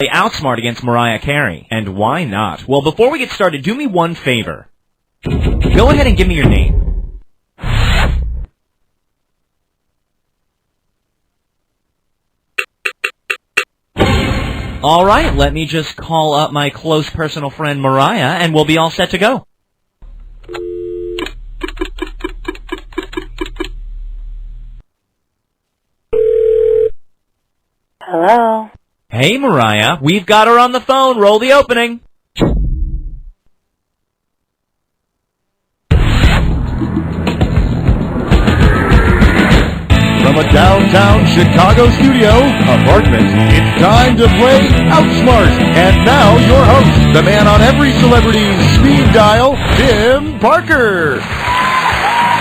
Play Outsmart against Mariah Carey. And why not? Well, before we get started, do me one favor. Go ahead and give me your name. All right, let me just call up my close personal friend Mariah, and we'll be all set to go. Hello? Hey, Mariah, we've got her on the phone. Roll the opening. From a downtown Chicago studio apartment, it's time to play Outsmart. And now your host, the man on every celebrity's speed dial, Tim Parker.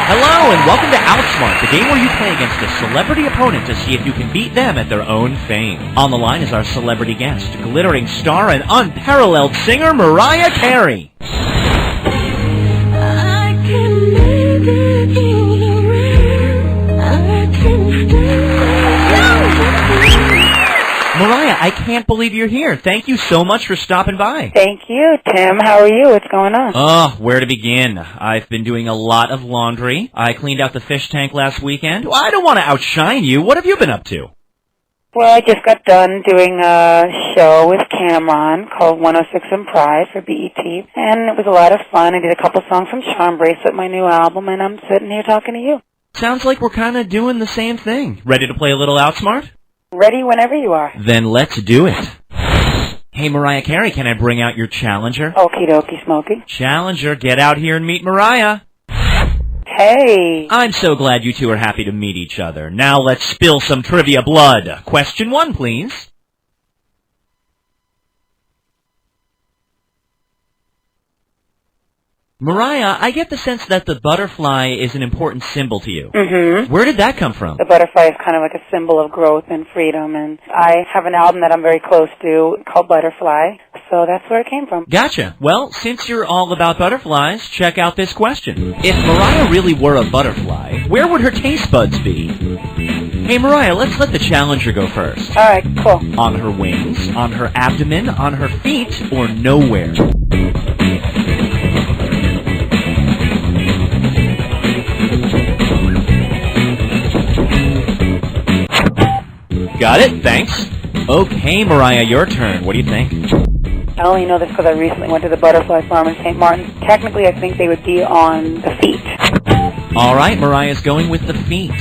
Hello, and welcome to Outsmart, the game where you play against a celebrity opponent to see if you can beat them at their own fame. On the line is our celebrity guest, glittering star and unparalleled singer, Mariah Carey. Mariah, I can't believe you're here. Thank you so much for stopping by. Thank you, Tim. How are you? What's going on? Oh, where to begin? I've been doing a lot of laundry. I cleaned out the fish tank last weekend. Well, I don't want to outshine you. What have you been up to? Well, I just got done doing a show with Cameron called 106 and Pride for BET, and it was a lot of fun. I did a couple songs from Charm Bracelet, my new album, and I'm sitting here talking to you. Sounds like we're kind of doing the same thing. Ready to play a little Outsmart? Ready whenever you are. Then let's do it. Hey, Mariah Carey, can I bring out your challenger? Okie dokie, Smokey. Challenger, get out here and meet Mariah. Hey. I'm so glad you two are happy to meet each other. Now let's spill some trivia blood. Question 1, please. Mariah, I get the sense that the butterfly is an important symbol to you. Mm-hmm. Where did that come from? The butterfly is kind of like a symbol of growth and freedom, and I have an album that I'm very close to called Butterfly, so that's where it came from. Gotcha. Well, since you're all about butterflies, check out this question. If Mariah really were a butterfly, where would her taste buds be? Hey, Mariah, let's let the challenger go first. All right, cool. On her wings, on her abdomen, on her feet, or nowhere? Got it, thanks. Okay, Mariah, your turn. What do you think? I only know this because I recently went to the butterfly farm in St. Martin. Technically, I think they would be on the feet. All right, Mariah's going with the feet.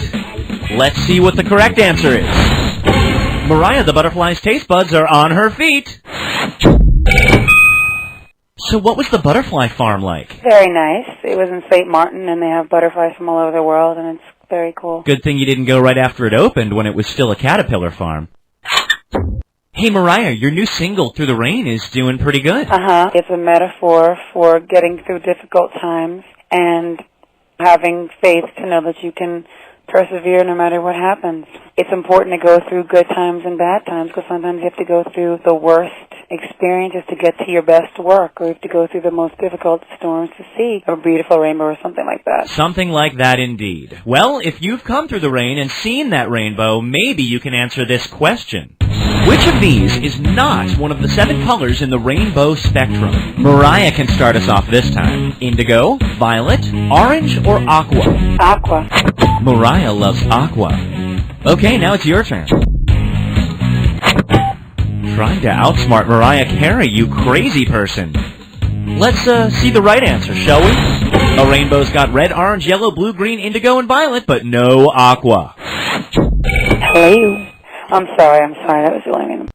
Let's see what the correct answer is. Mariah, the butterfly's taste buds are on her feet. So what was the butterfly farm like? Very nice. It was in St. Martin, and they have butterflies from all over the world, and it's very cool. Good thing you didn't go right after it opened when it was still a caterpillar farm. Hey, Mariah, your new single, Through the Rain, is doing pretty good. Uh-huh. It's a metaphor for getting through difficult times and having faith to know that you can persevere no matter what happens. It's important to go through good times and bad times because sometimes you have to go through the worst experiences to get to your best work, or you have to go through the most difficult storms to see a beautiful rainbow or something like that. Something like that indeed. Well, if you've come through the rain and seen that rainbow, maybe you can answer this question. Which of these is not one of the 7 colors in the rainbow spectrum? Mariah can start us off this time. Indigo, violet, orange, or aqua? Aqua. Mariah loves aqua. Okay, now it's your turn. Trying to outsmart Mariah Carey, you crazy person. Let's see the right answer, shall we? A rainbow's got red, orange, yellow, blue, green, indigo, and violet, but no aqua. Hello. I'm sorry, that was really mean.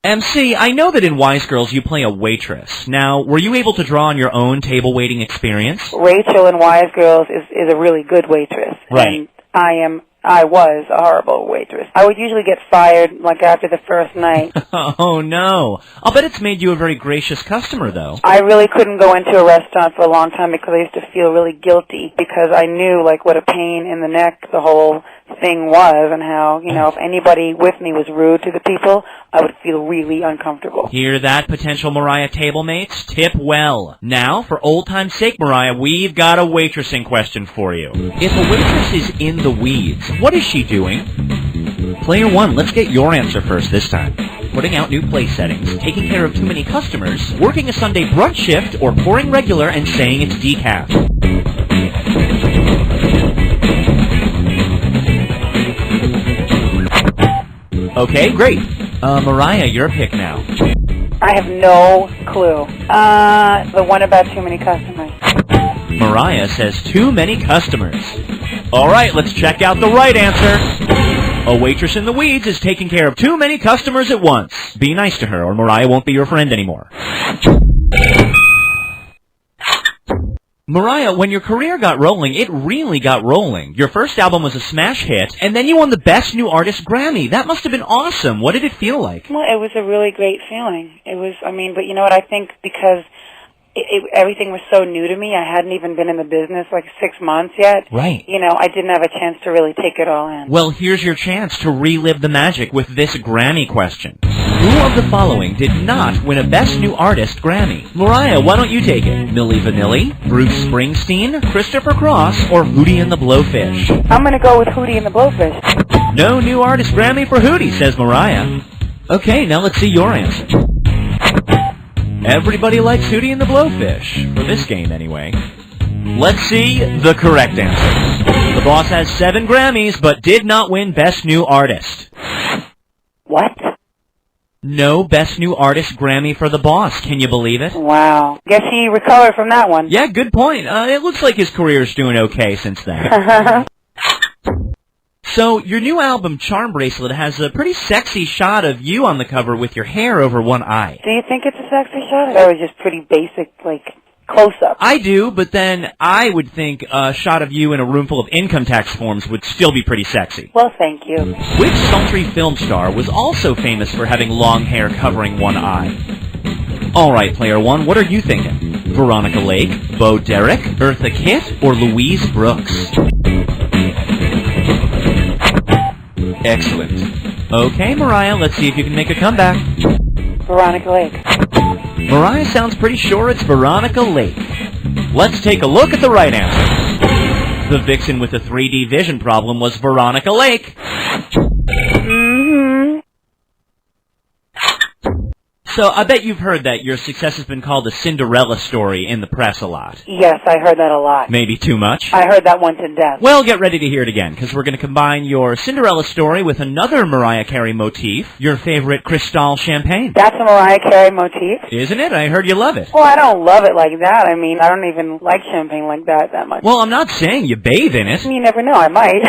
MC, I know that in Wise Girls you play a waitress. Now, were you able to draw on your own table waiting experience? Rachel in Wise Girls is a really good waitress. Right. And I was a horrible waitress. I would usually get fired, like, after the first night. Oh, no. I'll bet it's made you a very gracious customer, though. I really couldn't go into a restaurant for a long time because I used to feel really guilty because I knew, like, what a pain in the neck the whole thing was and how, you know, if anybody with me was rude to the people, I would feel really uncomfortable. Hear that, potential Mariah table mates? Tip well. Now, for old time's sake, Mariah, we've got a waitressing question for you. If a waitress is in the weeds, what is she doing? Player 1, let's get your answer first this time. Putting out new play settings, taking care of too many customers, working a Sunday brunch shift, or pouring regular and saying it's decaf. Okay, great. Mariah, your pick now. I have no clue. The one about too many customers. Mariah says too many customers. All right, let's check out the right answer. A waitress in the weeds is taking care of too many customers at once. Be nice to her, or Mariah won't be your friend anymore. Mariah, when your career got rolling, it really got rolling. Your first album was a smash hit, and then you won the Best New Artist Grammy. That must have been awesome. What did it feel like? Well, it was a really great feeling. But you know what, I think because everything was so new to me, I hadn't even been in the business like 6 months yet. Right. I didn't have a chance to really take it all in. Well, here's your chance to relive the magic with this Grammy question. Who of the following did not win a Best New Artist Grammy? Mariah, why don't you take it? Milli Vanilli, Bruce Springsteen, Christopher Cross, or Hootie and the Blowfish? I'm going to go with Hootie and the Blowfish. No New Artist Grammy for Hootie, says Mariah. Okay, now let's see your answer. Everybody likes Hootie and the Blowfish, for this game anyway. Let's see the correct answer. The Boss has 7 Grammys, but did not win Best New Artist. What? No Best New Artist Grammy for The Boss. Can you believe it? Wow. Guess he recovered from that one. Yeah, good point. It looks like his career's doing okay since then. So, your new album, Charm Bracelet, has a pretty sexy shot of you on the cover with your hair over one eye. Do you think it's a sexy shot? That was just pretty basic, close-up. I do, but then I would think a shot of you in a room full of income tax forms would still be pretty sexy. Well, thank you. Which sultry film star was also famous for having long hair covering one eye? All right, Player 1, what are you thinking? Veronica Lake, Bo Derek, Eartha Kitt, or Louise Brooks? Excellent. Okay, Mariah, let's see if you can make a comeback. Veronica Lake. Mariah sounds pretty sure it's Veronica Lake. Let's take a look at the right answer. The vixen with the 3D vision problem was Veronica Lake. Mm-hmm. So I bet you've heard that your success has been called a Cinderella story in the press a lot. Yes, I heard that a lot. Maybe too much? I heard that one to death. Well, get ready to hear it again, because we're going to combine your Cinderella story with another Mariah Carey motif, your favorite Cristal champagne. That's a Mariah Carey motif? Isn't it? I heard you love it. Well, I don't love it like that. I mean, I don't even like champagne like that much. Well, I'm not saying you bathe in it. You never know, I might.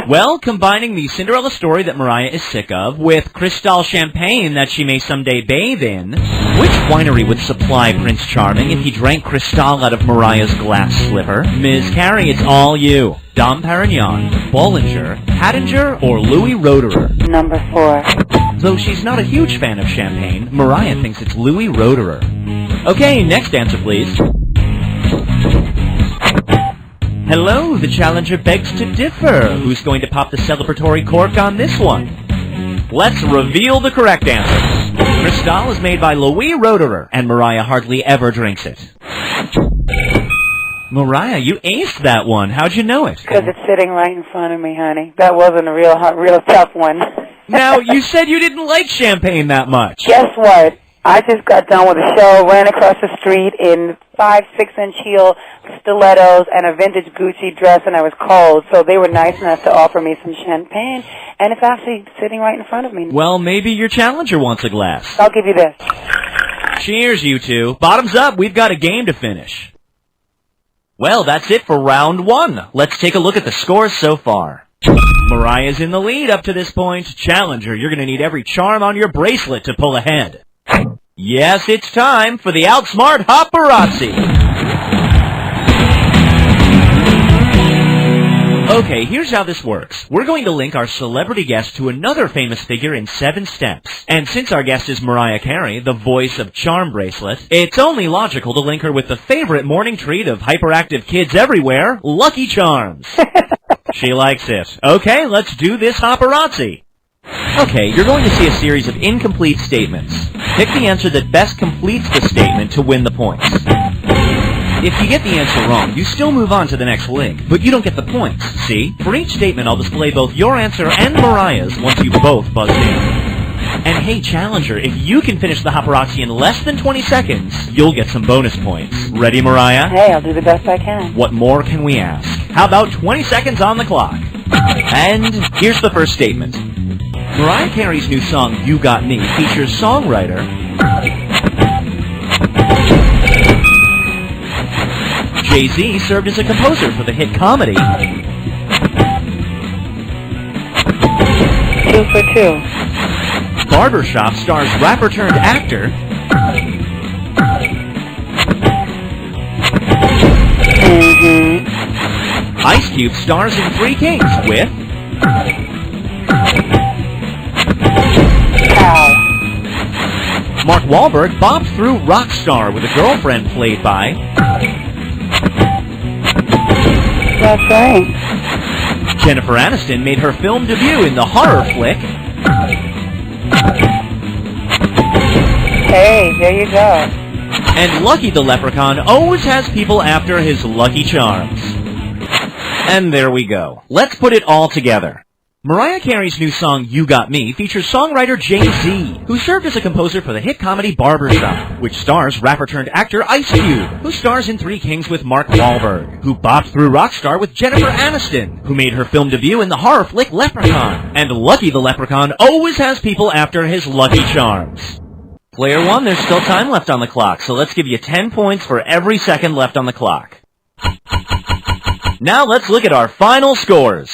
Well, combining the Cinderella story that Mariah is sick of with Cristal champagne that she may someday bathe in, which winery would supply Prince Charming if he drank Cristal out of Mariah's glass sliver? Ms. Carey, it's all you. Dom Perignon, Bollinger, Hattinger, or Louis Roederer? Number 4. Though she's not a huge fan of champagne, Mariah thinks it's Louis Roederer. Okay, next answer, please. Hello, the challenger begs to differ. Who's going to pop the celebratory cork on this one? Let's reveal the correct answer. Cristal is made by Louis Roederer, and Mariah hardly ever drinks it. Mariah, you aced that one. How'd you know it? Because it's sitting right in front of me, honey. That wasn't a real tough one. Now, you said you didn't like champagne that much. Guess what? I just got done with a show, ran across the street in 5-6-inch heel stilettos and a vintage Gucci dress, and I was cold, so they were nice enough to offer me some champagne, and it's actually sitting right in front of me. Well, maybe your challenger wants a glass. I'll give you this. Cheers, you two. Bottoms up, we've got a game to finish. Well, that's it for round 1. Let's take a look at the scores so far. Mariah's in the lead up to this point. Challenger, you're going to need every charm on your bracelet to pull ahead. Yes, it's time for the Outsmart Paparazzi. Okay, here's how this works. We're going to link our celebrity guest to another famous figure in 7 steps. And since our guest is Mariah Carey, the voice of Charm Bracelet, it's only logical to link her with the favorite morning treat of hyperactive kids everywhere, Lucky Charms. She likes it. Okay, let's do this paparazzi. Okay, you're going to see a series of incomplete statements. Pick the answer that best completes the statement to win the points. If you get the answer wrong, you still move on to the next link, but you don't get the points, see? For each statement, I'll display both your answer and Mariah's once you've both buzzed in. And hey, Challenger, if you can finish the paparazzi in less than 20 seconds, you'll get some bonus points. Ready, Mariah? Hey, I'll do the best I can. What more can we ask? How about 20 seconds on the clock? And here's the first statement. Mariah Carey's new song, You Got Me, features songwriter Jay-Z served as a composer for the hit comedy 2 for 2. Barbershop stars rapper-turned-actor Ice Cube stars in Three Kings with Mark Wahlberg bopped through Rockstar with a girlfriend played by That's right. Jennifer Aniston made her film debut in the horror flick Hey, there you go. And Lucky the Leprechaun always has people after his Lucky Charms. And there we go. Let's put it all together. Mariah Carey's new song, You Got Me, features songwriter Jay-Z, who served as a composer for the hit comedy Barbershop, which stars rapper-turned-actor Ice Cube, who stars in Three Kings with Mark Wahlberg, who bopped through Rockstar with Jennifer Aniston, who made her film debut in the horror flick Leprechaun, and Lucky the Leprechaun always has people after his Lucky Charms. Player 1, there's still time left on the clock, so let's give you 10 points for every second left on the clock. Now let's look at our final scores.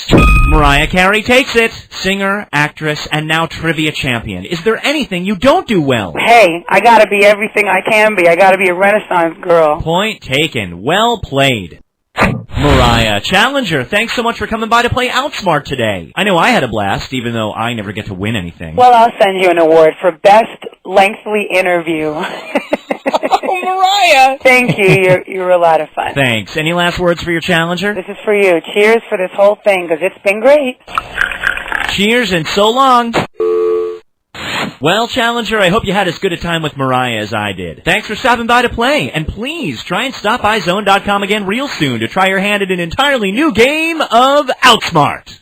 Mariah Carey takes it. Singer, actress, and now trivia champion. Is there anything you don't do well? Hey, I gotta be everything I can be. I gotta be a Renaissance girl. Point taken. Well played. Mariah, Challenger, thanks so much for coming by to play Outsmart today. I know I had a blast, even though I never get to win anything. Well, I'll send you an award for best lengthy interview. Oh, Mariah! Thank you. You're a lot of fun. Thanks. Any last words for your Challenger? This is for you. Cheers for this whole thing, because it's been great. Cheers and so long. Well, Challenger, I hope you had as good a time with Mariah as I did. Thanks for stopping by to play, and please try and stop by Zone.com again real soon to try your hand at an entirely new game of Outsmart.